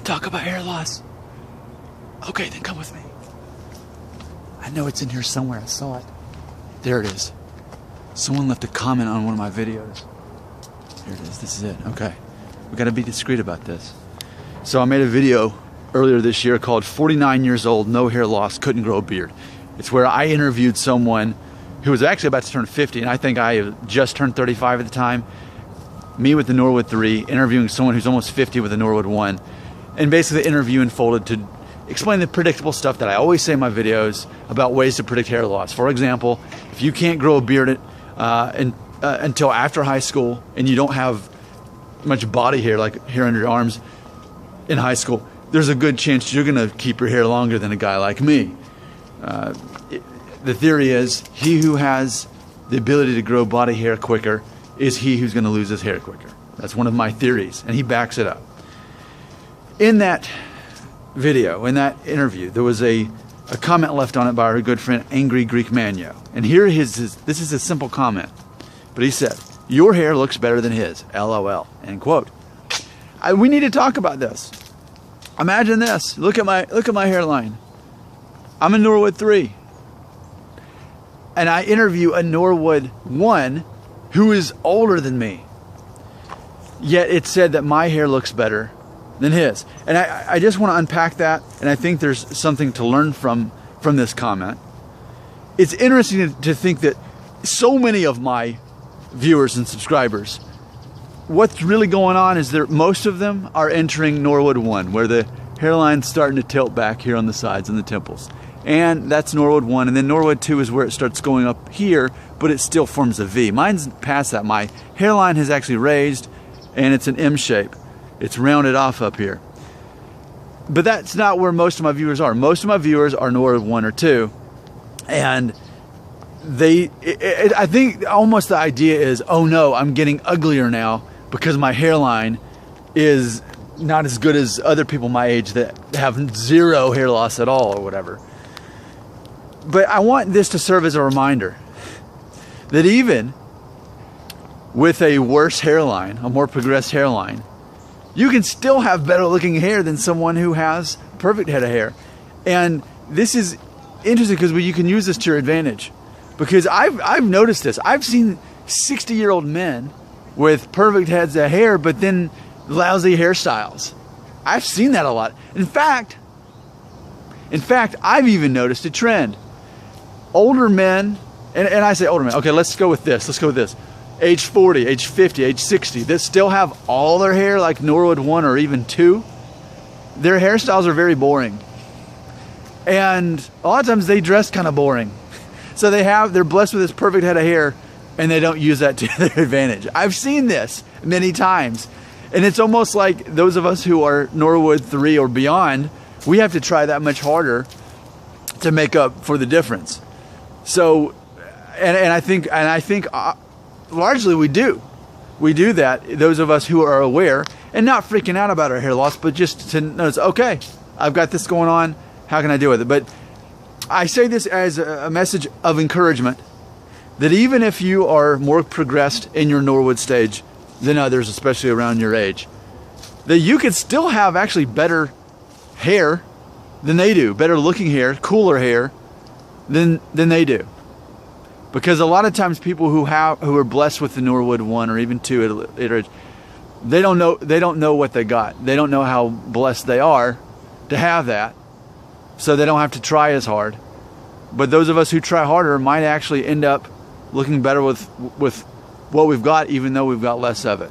talk about hair loss. Okay, then come with me. I know it's in here somewhere. I saw it. There it is. Someone left a comment on one of my videos. Here it is. This is it. Okay. We got to be discreet about this. So I made a video earlier this year called 49 years old, no hair loss, couldn't grow a beard. It's where I interviewed someone who was actually about to turn 50, and I think I just turned 35 at the time. Me with the Norwood 3, interviewing someone who's almost 50 with the Norwood 1. And basically the interview unfolded to explain the predictable stuff that I always say in my videos about ways to predict hair loss. For example, if you can't grow a beard until after high school and you don't have much body hair, like hair under your arms in high school, there's a good chance you're going to keep your hair longer than a guy like me. The theory is he who has the ability to grow body hair quicker is he who's going to lose his hair quicker. That's one of my theories, and he backs it up. In that video, in that interview, there was a comment left on it by our good friend Angry Greek Manyo. And here this is a simple comment, but he said, "Your hair looks better than his, LOL," end quote. We need to talk about this. Imagine this. Look at my hairline. I'm a Norwood 3. And I interview a Norwood 1 who is older than me. Yet it said that my hair looks better than his. And I just want to unpack that, and I think there's something to learn from this comment. It's interesting to think that so many of my viewers and subscribers, what's really going on is that most of them are entering Norwood 1, where the hairline's starting to tilt back here on the sides and the temples. And that's Norwood 1, and then Norwood 2 is where it starts going up here, but it still forms a V. Mine's past that. My hairline has actually raised, and it's an M shape. It's rounded off up here. But that's not where most of my viewers are. Most of my viewers are Norwood 1 or 2, and I think almost the idea is, oh no, I'm getting uglier now because my hairline is not as good as other people my age that have zero hair loss at all or whatever. But I want this to serve as a reminder that even with a worse hairline, a more progressed hairline, you can still have better looking hair than someone who has perfect head of hair. And this is interesting because you can use this to your advantage. Because I've noticed this. I've seen 60-year-old men with perfect heads of hair, but then lousy hairstyles. I've seen that a lot. In fact, I've even noticed a trend. Older men, and I say older men, okay, let's go with this. Age 40, age 50, age 60, that still have all their hair like Norwood 1 or even 2, their hairstyles are very boring. And a lot of times they dress kind of boring. So they're blessed with this perfect head of hair, and they don't use that to their advantage. I've seen this many times. And it's almost like those of us who are Norwood 3 or beyond, we have to try that much harder to make up for the difference. So, and I think largely we do that. Those of us who are aware and not freaking out about our hair loss, but just to notice, okay, I've got this going on. How can I deal with it? But I say this as a message of encouragement that even if you are more progressed in your Norwood stage than others, especially around your age, that you could still have actually better hair than they do, better looking hair, cooler hair than they do. Because a lot of times people who are blessed with the Norwood 1 or even 2 at age, they don't know what they got. They don't know how blessed they are to have that. So they don't have to try as hard. But those of us who try harder might actually end up looking better with what we've got, even though we've got less of it.